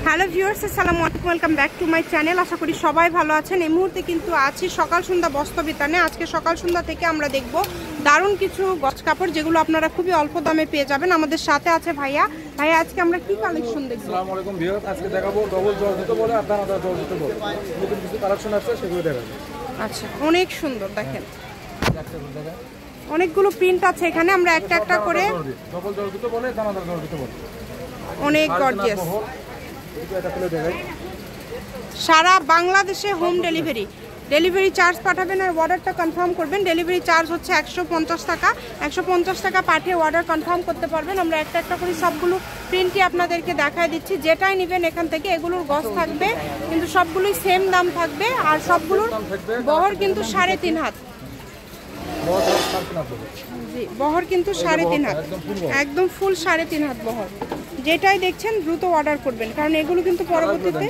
Hello viewers, আসসালামু আলাইকুম, welcome back to my channel. আশা করি সবাই ভালো আছেন। এই মুহূর্তে কিন্তু আছি সকাল সন্ধ্যা বস্ত্র বিতানে। আজকে সকাল সন্ধ্যা থেকে আমরা দেখব দারুণ কিছু গজ কাপড়, যেগুলো আপনারা খুবই অল্প দামে পেয়ে যাবেন। আমাদের সাথে আছে ভাইয়া। ভাইয়া, আজকে আমরা কি কালেকশন দেখব? আসসালামু আলাইকুম ভিউয়ার্স, আজকে দেখাবো ডবল জর্জেট বলে আর দানাদার জর্জেট বলে নতুন কিছু কালেকশন আছে, সেগুলো দেখাবো। আচ্ছা, অনেক সুন্দর, দেখেন অনেকগুলো প্রিন্ট আছে এখানে। আমরা একটা একটা করে ডবল জর্জেট বলে দানাদার জর্জেট বলে অনেক গর্জিয়াস। এটা খুলে দেখাই। সারা বাংলাদেশে হোম ডেলিভারি চার্জ পাঠাবেন আর অর্ডারটা কনফার্ম করবেন। ডেলিভারি চার্জ হচ্ছে 150 টাকা। 150 টাকা পাঠিয়ে অর্ডার কনফার্ম করতে পারবেন। আমরা একটা একটা করে সবগুলো প্রিন্টই আপনাদেরকে দেখায় দিচ্ছি। যেটাই নেবেন এখান থেকে, এগুলোর গজ থাকবে কিন্তু সবগুলোই সেম দাম থাকবে। আর সবগুলোর বহর কিন্তু 3.5 হাত। জি, বহর কিন্তু 3.5 হাত, একদম ফুল 3.5 হাত বহর। যেটাই দেখছেন দ্রুত অর্ডার করবেন, কারণ এগুলো কিন্তু পরবর্তীতে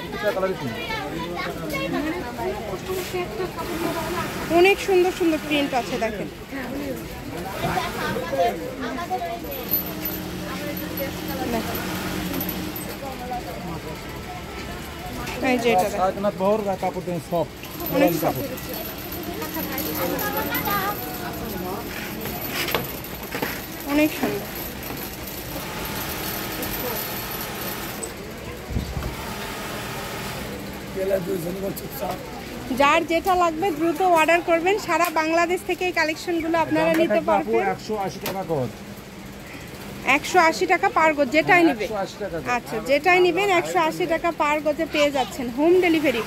অনেক সুন্দর সুন্দর প্রিন্ট আছে। দেখেন এই যে এটা অনেক সফট। অনেক সুন্দর। যার যেটা লাগবে দ্রুত অর্ডার করবেন। সারা বাংলাদেশ থেকে এই কালেকশনগুলো আপনারা নিতে পারবেন। 180 টাকা গজ, 180 টাকা পার গজ। যেটাই নেবেন, আচ্ছা যেটাই নেবেন 180 টাকা পার গজে পেয়ে যাচ্ছেন। হোম ডেলিভারি,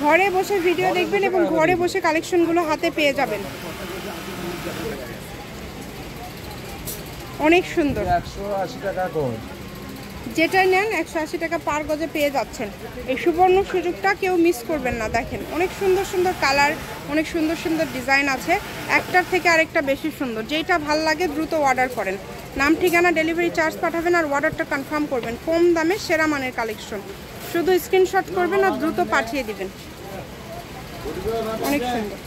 ঘরে বসে ভিডিও দেখবেন এবং ঘরে বসে কালেকশনগুলো হাতে পেয়ে যাবেন। অনেক সুন্দর। 180 টাকা গজ, যেটাই নেন 180 টাকা পার গজে পেয়ে যাচ্ছেন। এই সুবর্ণ সুযোগটা কেউ মিস করবেন না। দেখেন অনেক সুন্দর সুন্দর কালার, অনেক সুন্দর সুন্দর ডিজাইন আছে, একটার থেকে আরেকটা বেশি সুন্দর। যেটা ভাল লাগে দ্রুত অর্ডার করেন। নাম, ঠিকানা, ডেলিভারি চার্জ পাঠাবেন আর অর্ডারটা কনফার্ম করবেন। কম দামে সেরা মানের কালেকশন, শুধু স্ক্রিনশট করবেন আর দ্রুত পাঠিয়ে দিবেন। অনেক সুন্দর।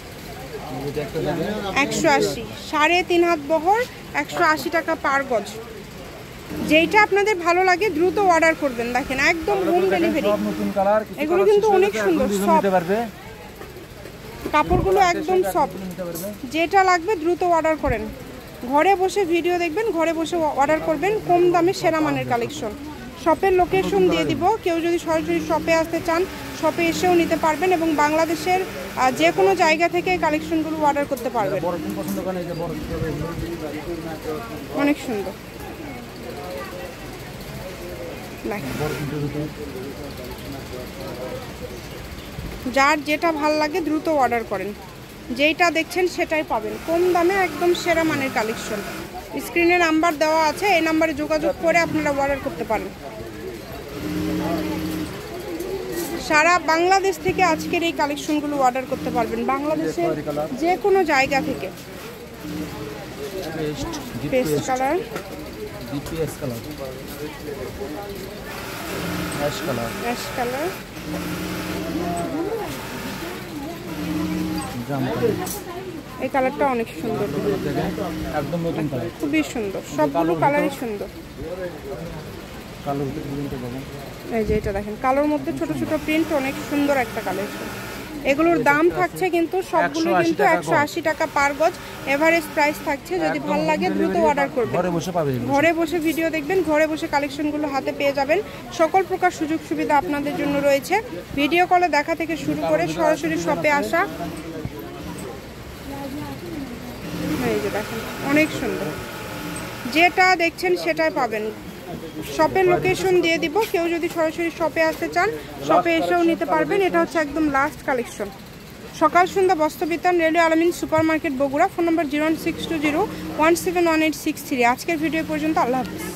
180, 3.5 হাত বহর, 180 টাকা পার গজ। যেইটা আপনাদের ভালো লাগে দ্রুত অর্ডার করবেন। দেখেন একদম হোম ডেলিভারি। এগুলো কিন্তু অনেক সুন্দর, কাপড়গুলো একদম সফট। যেটা লাগবে দ্রুত অর্ডার করেন। ঘরে বসে ভিডিও দেখবেন, ঘরে বসে অর্ডার করবেন। কম দামে সেরা মানের কালেকশন। শপের লোকেশন দিয়ে দিব। কেউ যদি সরাসরি শপে আসতে চান, শপে এসেও নিতে পারবেন এবং বাংলাদেশের যে কোনো জায়গা থেকে এই কালেকশনগুলো অর্ডার করতে পারবেন। অনেক সুন্দর। যার যেটা ভাল লাগে দ্রুত অর্ডার করেন। যেইটা দেখছেন সেটাই পাবেন কম দামে, একদম সেরা মানের কালেকশন। স্ক্রিনে নাম্বার দেওয়া আছে, এই নাম্বারে যোগাযোগ করে আপনারা অর্ডার করতে পারেন। সারা বাংলাদেশ থেকে আজকের এই কালেকশনগুলো অর্ডার করতে পারবেন, বাংলাদেশের যে কোনো জায়গা থেকে। Paste colour, DPS colour, ash colour, ash colour, জাম কালার। এই কালারটা অনেক সুন্দর, একদম নতুন কালার, খুবই সুন্দর। সবগুলো কালারই সুন্দর। কালোর প্রিন্টটা দেখেন, এই যে এটা দেখেন কালোর মধ্যে ছোট ছোট প্রিন্ট, অনেক সুন্দর একটা কালেকশন। এগুলোর দাম থাকছে কিন্তু সবগুলো কিন্তু 180 টাকা পার গজ। এভারেজ প্রাইস থাকছে। যদি ভালো লাগে দ্রুত অর্ডার করবেন। ঘরে বসে পাবেন, ঘরে বসে ভিডিও দেখবেন, ঘরে বসে কালেকশনগুলো হাতে পেয়ে যাবেন। সকল প্রকার সুযোগ সুবিধা আপনাদের জন্য রয়েছে। ভিডিও কলে দেখা থেকে শুরু করে সরাসরি শপে আসা। এই যে দেখেন অনেক সুন্দর। যেটা দেখছেন সেটাই পাবেন। শপের লোকেশন দিয়ে দিব। কেউ যদি সরাসরি শপে আসতে চান, শপে এসেও নিতে পারবেন। এটা হচ্ছে একদম লাস্ট কালেকশন। সকাল সন্ধ্যা বস্ত্র বিতান, রেলওয়ে আলামিন সুপার মার্কেট, বগুড়া। ফোন নম্বর 01620171863। আজকের ভিডিও পর্যন্ত। আল্লাহ হাফিজ।